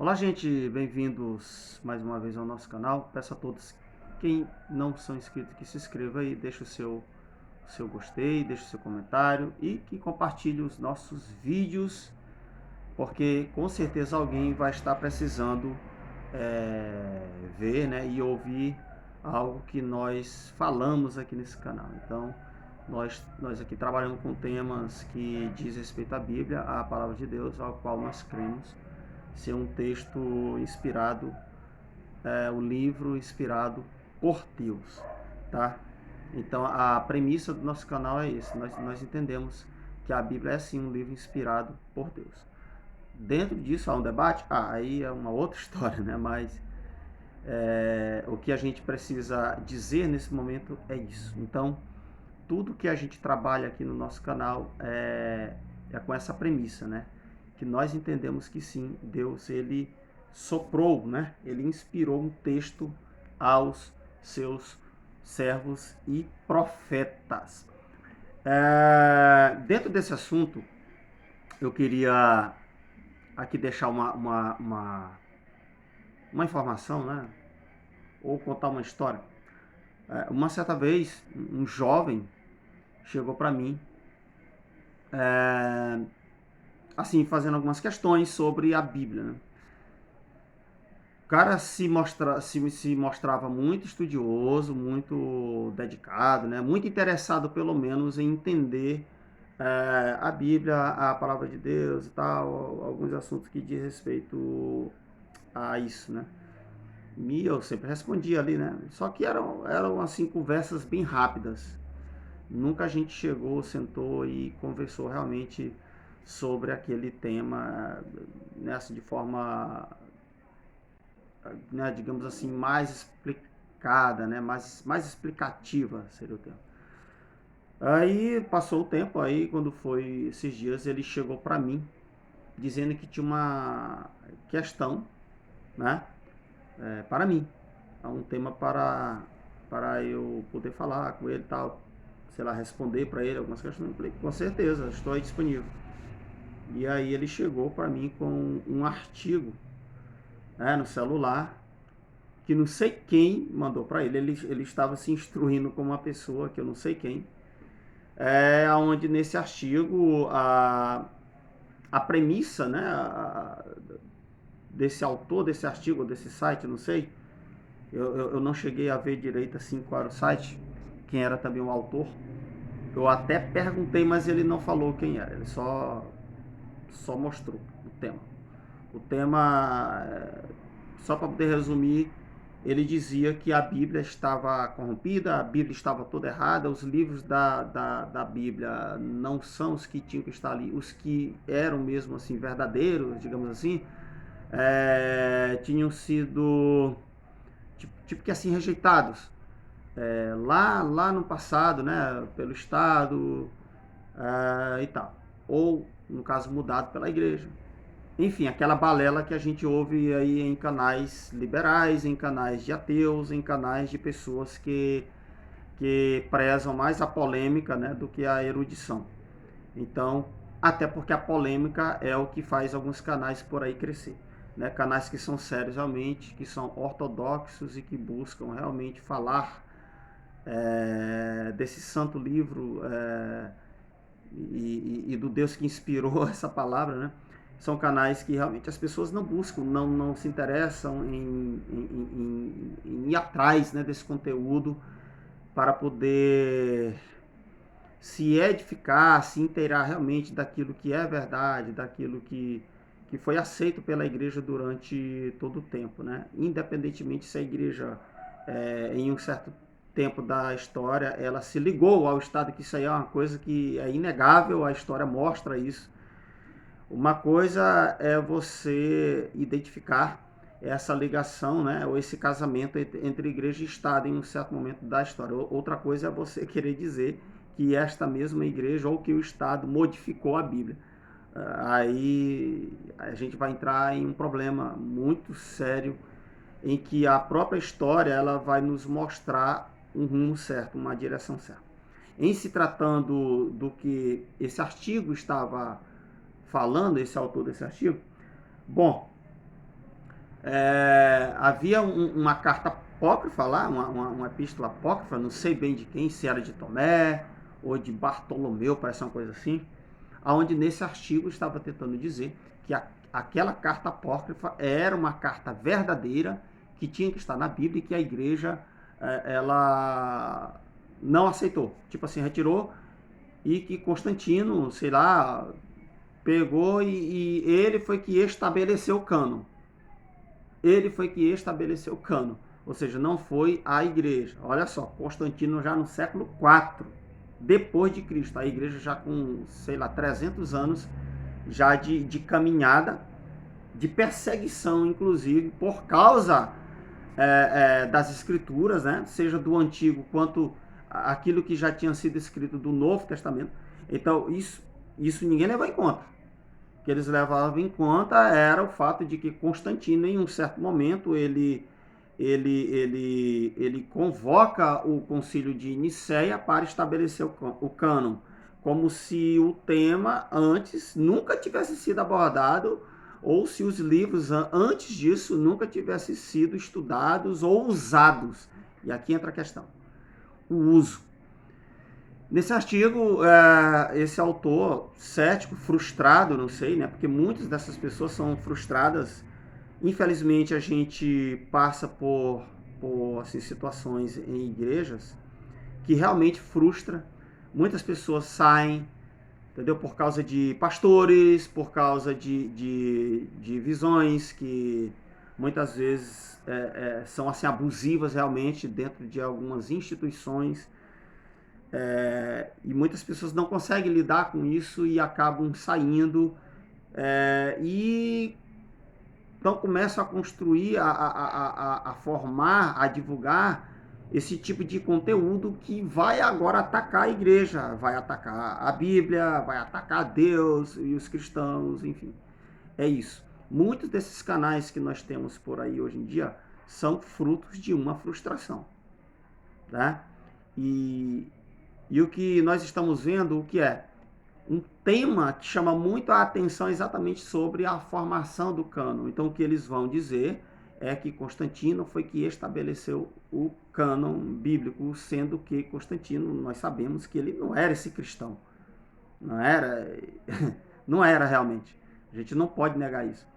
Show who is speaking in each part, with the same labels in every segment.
Speaker 1: Olá, gente, bem-vindos mais uma vez ao nosso canal. Peço a todos, quem não são inscritos, que se inscreva aí, deixe o seu gostei, deixe o seu comentário e que compartilhe os nossos vídeos, porque com certeza alguém vai estar precisando ver, né, e ouvir algo que nós falamos aqui nesse canal. Então, nós aqui trabalhamos com temas que diz respeito à Bíblia, à Palavra de Deus, ao qual nós cremos ser um texto inspirado, um livro inspirado por Deus, tá? Então a premissa do nosso canal é isso. Nós entendemos que a Bíblia é sim um livro inspirado por Deus. Dentro disso há um debate? Aí é uma outra história, né? Mas o que a gente precisa dizer nesse momento é isso. Então, tudo que a gente trabalha aqui no nosso canal é com essa premissa, né? Que nós entendemos que sim, Deus ele soprou, né? Ele inspirou um texto aos seus servos e profetas. Dentro desse assunto, eu queria aqui deixar uma informação, né? Ou contar uma história. Uma certa vez, um jovem chegou para mim, assim, fazendo algumas questões sobre a Bíblia, né? O cara se mostrava muito estudioso, muito dedicado, né? Muito interessado, pelo menos, em entender a Bíblia, a palavra de Deus e tal, alguns assuntos que diz respeito a isso, né? E eu sempre respondia ali, né? Só que eram assim, conversas bem rápidas. Nunca a gente chegou, sentou e conversou realmente sobre aquele tema, né, assim, de forma, né, digamos assim, mais explicada, né, mais explicativa seria o termo. Aí passou o tempo, aí quando foi esses dias ele chegou para mim dizendo que tinha uma questão, né, para mim, um tema para eu poder falar com ele e tal, sei lá, responder para ele algumas questões. Eu falei, com certeza, estou aí disponível. E aí ele chegou para mim com um artigo, né, no celular, que não sei quem mandou para ele. Ele estava se instruindo com uma pessoa que eu não sei quem, onde nesse artigo a premissa, né, desse autor, desse artigo, desse site, não sei, eu não cheguei a ver direito assim qual era o site, quem era também o autor. Eu até perguntei, mas ele não falou quem era, ele só mostrou o tema. O tema, só para poder resumir, ele dizia que a Bíblia estava corrompida, a Bíblia estava toda errada, os livros da Bíblia não são os que tinham que estar ali, os que eram mesmo assim verdadeiros, digamos assim, tinham sido tipo que assim rejeitados lá no passado, né, pelo Estado e tal, ou no caso mudado pela Igreja. Enfim, aquela balela que a gente ouve aí em canais liberais, em canais de ateus, em canais de pessoas que prezam mais a polêmica, né, do que a erudição. Então, até porque a polêmica é o que faz alguns canais por aí crescer. Né? Canais que são sérios realmente, que são ortodoxos e que buscam realmente falar desse santo livro e do Deus que inspirou essa palavra, né? São canais que realmente as pessoas não buscam, não se interessam em ir atrás, né, desse conteúdo para poder se edificar, se inteirar realmente daquilo que é verdade, daquilo que foi aceito pela igreja durante todo o tempo, né? Independentemente se a igreja, em um certo tempo da história, ela se ligou ao Estado, que isso aí é uma coisa que é inegável, a história mostra isso. Uma coisa é você identificar essa ligação, né, ou esse casamento entre igreja e Estado em um certo momento da história. Outra coisa é você querer dizer que esta mesma igreja ou que o Estado modificou a Bíblia. Aí a gente vai entrar em um problema muito sério em que a própria história ela vai nos mostrar um rumo certo, uma direção certa. Em se tratando do que esse artigo estava falando, esse autor desse artigo, bom, Havia uma carta apócrifa lá, uma epístola apócrifa, não sei bem de quem, se era de Tomé ou de Bartolomeu, parece uma coisa assim, onde nesse artigo estava tentando dizer que aquela carta apócrifa era uma carta verdadeira, que tinha que estar na Bíblia e que a igreja ela não aceitou. Tipo assim, retirou, e que Constantino, sei lá, pegou e ele foi que estabeleceu o cânon. Ele foi que estabeleceu o cânon. Ou seja, não foi a igreja. Olha só, Constantino já no século IV depois de Cristo. A igreja já com, sei lá, 300 anos já de caminhada, de perseguição, inclusive, por causa das escrituras, né? Seja do Antigo quanto aquilo que já tinha sido escrito do Novo Testamento. Então, isso ninguém leva em conta. O que eles levavam em conta era o fato de que Constantino, em um certo momento, ele convoca o concílio de Nicéia para estabelecer o cânon, como se o tema antes nunca tivesse sido abordado, ou se os livros antes disso nunca tivessem sido estudados ou usados. E aqui entra a questão, o uso. Nesse artigo, esse autor cético, frustrado, não sei, né? Porque muitas dessas pessoas são frustradas. Infelizmente, a gente passa por assim, situações em igrejas que realmente frustra. Muitas pessoas saem, entendeu? Por causa de pastores, por causa de visões que muitas vezes são assim, abusivas realmente dentro de algumas instituições. E muitas pessoas não conseguem lidar com isso e acabam saindo e então começam a construir, a formar, a divulgar esse tipo de conteúdo que vai agora atacar a igreja, vai atacar a Bíblia, vai atacar Deus e os cristãos, enfim. É isso. Muitos desses canais que nós temos por aí hoje em dia são frutos de uma frustração, tá? E o que nós estamos vendo, o que é? Um tema que chama muito a atenção exatamente sobre a formação do cânon. Então, o que eles vão dizer é que Constantino foi que estabeleceu o cânon bíblico, sendo que Constantino, nós sabemos que ele não era esse cristão. Não era, não era realmente. A gente não pode negar isso.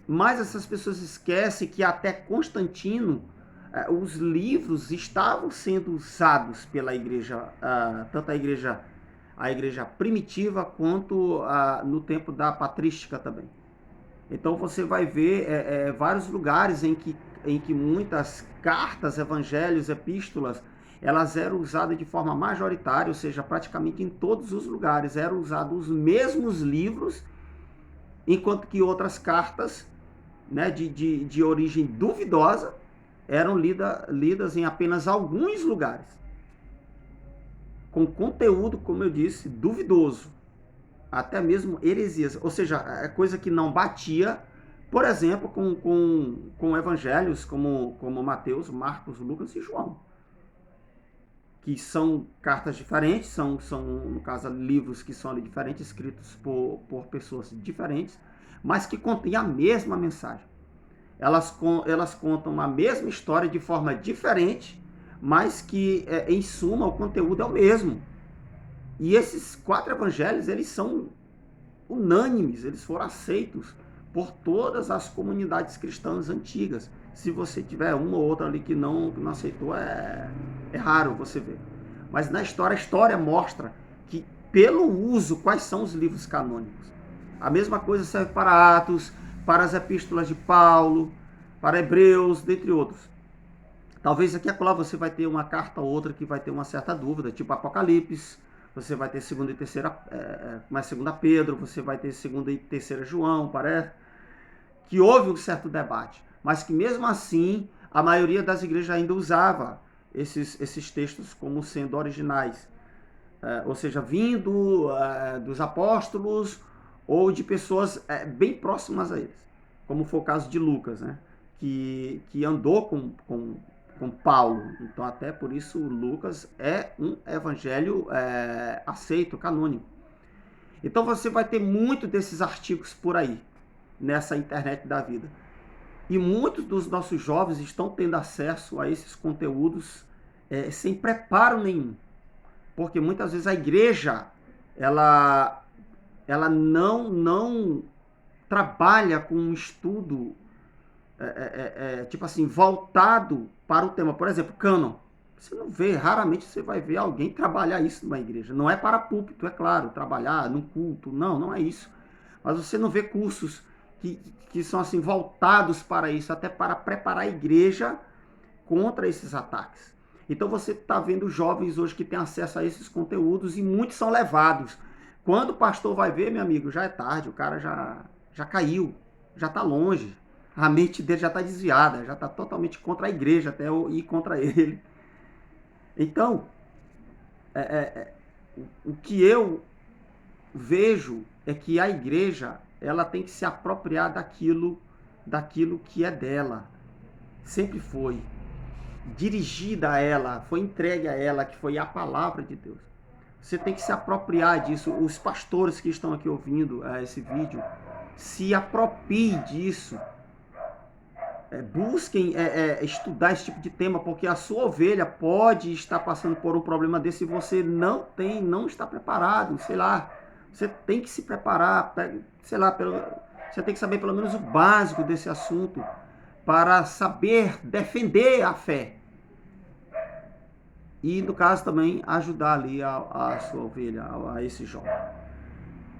Speaker 1: Mas essas pessoas esquecem que até Constantino, os livros estavam sendo usados pela igreja, tanto a igreja primitiva quanto no tempo da patrística também. Então você vai ver vários lugares em que muitas cartas, evangelhos, epístolas, elas eram usadas de forma majoritária, ou seja, praticamente em todos os lugares eram usados os mesmos livros, enquanto que outras cartas, né, de origem duvidosa eram lidas em apenas alguns lugares, com conteúdo, como eu disse, duvidoso, até mesmo heresias, ou seja, é coisa que não batia, por exemplo, com evangelhos como Mateus, Marcos, Lucas e João, que são cartas diferentes, são no caso, livros que são diferentes, escritos por pessoas diferentes, mas que contêm a mesma mensagem. Elas contam a mesma história de forma diferente, mas que, em suma, o conteúdo é o mesmo. E esses 4 evangelhos, eles são unânimes, eles foram aceitos por todas as comunidades cristãs antigas. Se você tiver uma ou outra ali que não aceitou, é raro você ver. Mas na história, a história mostra que, pelo uso, quais são os livros canônicos. A mesma coisa serve para Atos, para as epístolas de Paulo, para Hebreus, dentre outros. Talvez aqui e acolá você vai ter uma carta ou outra que vai ter uma certa dúvida, tipo Apocalipse, você vai ter 2ª e 3ª, mais 2ª Pedro, você vai ter 2ª e 3ª João, parece, que houve um certo debate, mas que mesmo assim a maioria das igrejas ainda usava esses textos como sendo originais, ou seja, vindo dos apóstolos ou de pessoas bem próximas a eles, como foi o caso de Lucas, né? que andou com Paulo. Então, até por isso, Lucas é um evangelho aceito, canônico. Então, você vai ter muito desses artigos por aí. nessa internet da vida. E muitos dos nossos jovens estão tendo acesso a esses conteúdos sem preparo nenhum. Porque muitas vezes a igreja, ela não trabalha com um estudo, tipo assim, voltado para o tema. Por exemplo, cânon. Você não vê, raramente você vai ver alguém trabalhar isso numa igreja. Não é para púlpito, é claro, trabalhar num culto. Não é isso. Mas você não vê cursos que são assim voltados para isso, até para preparar a igreja contra esses ataques. Então você está vendo jovens hoje que têm acesso a esses conteúdos e muitos são levados. Quando o pastor vai ver, meu amigo, já é tarde, o cara já caiu, já está longe. A mente dele já está desviada, já está totalmente contra a igreja, até ir contra ele. Então, o que eu vejo é que a igreja, ela tem que se apropriar daquilo que é dela. Sempre foi dirigida a ela, foi entregue a ela, que foi a palavra de Deus. Você tem que se apropriar disso. Os pastores que estão aqui ouvindo esse vídeo, se apropriem disso. Busquem estudar esse tipo de tema, porque a sua ovelha pode estar passando por um problema desse e você não está preparado, sei lá. Você tem que se preparar, sei lá, você tem que saber pelo menos o básico desse assunto para saber defender a fé. E, no caso, também ajudar ali a sua ovelha, a esse jovem.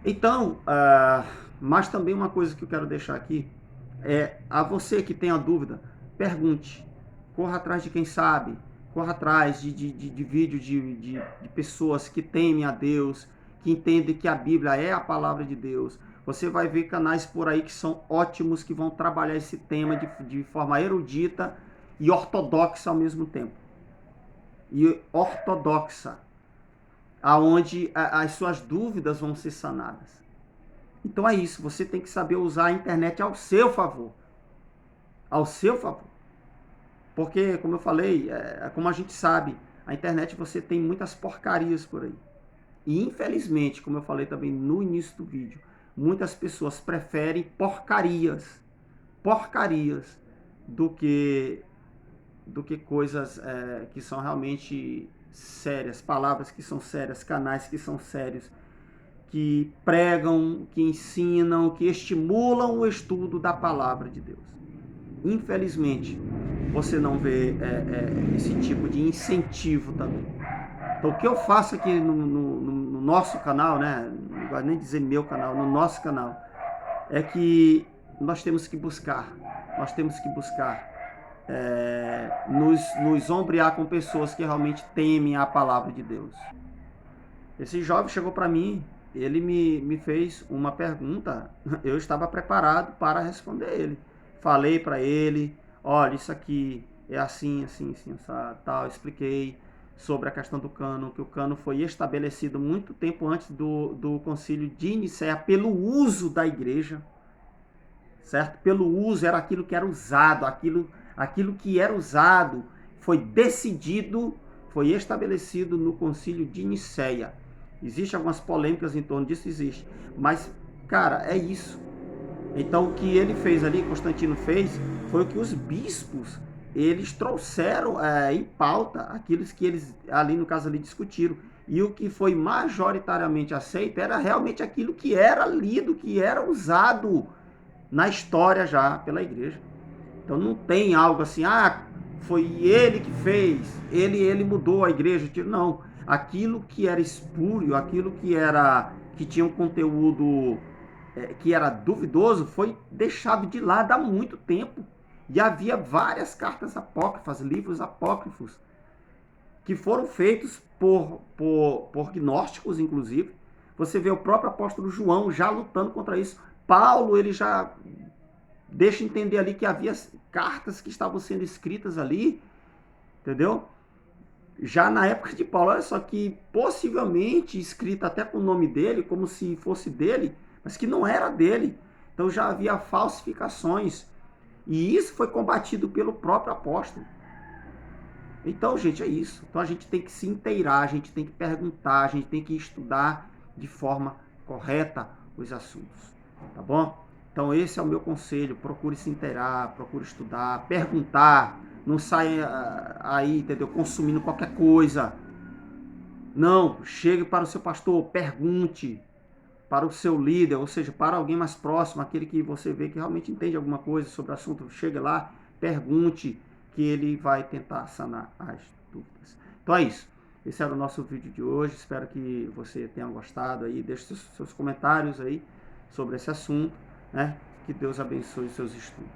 Speaker 1: Então, mas também uma coisa que eu quero deixar aqui a você que tem a dúvida, pergunte, corra atrás de quem sabe, corra atrás de vídeo de pessoas que temem a Deus, que entendem que a Bíblia é a palavra de Deus. Você vai ver canais por aí que são ótimos, que vão trabalhar esse tema de forma erudita e ortodoxa ao mesmo tempo. E ortodoxa, aonde as suas dúvidas vão ser sanadas. Então é isso, você tem que saber usar a internet ao seu favor. Ao seu favor. Porque, como eu falei, como a gente sabe, a internet você tem muitas porcarias por aí. E infelizmente, como eu falei também no início do vídeo, muitas pessoas preferem porcarias do que coisas que são realmente sérias, palavras que são sérias, canais que são sérios, que pregam, que ensinam, que estimulam o estudo da palavra de Deus. Infelizmente, você não vê esse tipo de incentivo também. Então, o que eu faço aqui no nosso canal, né? Não gosto nem dizer meu canal, no nosso canal, é que nós temos que buscar nos ombrear com pessoas que realmente temem a palavra de Deus. Esse jovem chegou para mim, ele me fez uma pergunta, eu estava preparado para responder ele. Falei para ele, olha, isso aqui é assim, tal, expliquei sobre a questão do cânon, que o cânon foi estabelecido muito tempo antes do concílio de Nicéia pelo uso da igreja, certo? Pelo uso, era aquilo que era usado, aquilo que era usado foi decidido, foi estabelecido no concílio de Nicéia. Existem algumas polêmicas em torno disso, existe. Mas, cara, é isso. Então, o que ele fez ali, Constantino fez, foi o que os bispos, eles trouxeram em pauta, aquilo que eles, ali no caso, ali discutiram. E o que foi majoritariamente aceito era realmente aquilo que era lido, que era usado na história já pela igreja. Então, não tem algo assim, foi ele que fez, ele mudou a igreja. Não. Aquilo que era espúrio, aquilo que tinha um conteúdo que era duvidoso, foi deixado de lado há muito tempo. E havia várias cartas apócrifas, livros apócrifos, que foram feitos por gnósticos, inclusive. Você vê o próprio apóstolo João já lutando contra isso. Paulo, ele já deixa entender ali que havia cartas que estavam sendo escritas ali, entendeu? Já na época de Paulo, olha só, que possivelmente escrita até com o nome dele, como se fosse dele, mas que não era dele. Então já havia falsificações. E isso foi combatido pelo próprio apóstolo. Então, gente, é isso. Então a gente tem que se inteirar, a gente tem que perguntar, a gente tem que estudar de forma correta os assuntos. Tá bom? Então esse é o meu conselho, procure se inteirar, procure estudar, perguntar, não saia aí, entendeu, consumindo qualquer coisa. Não, chegue para o seu pastor, pergunte para o seu líder, ou seja, para alguém mais próximo, aquele que você vê que realmente entende alguma coisa sobre o assunto, chegue lá, pergunte, que ele vai tentar sanar as dúvidas. Então é isso. Esse era o nosso vídeo de hoje. Espero que você tenha gostado aí. Deixe seus comentários aí sobre esse assunto, né? Que Deus abençoe os seus estudos.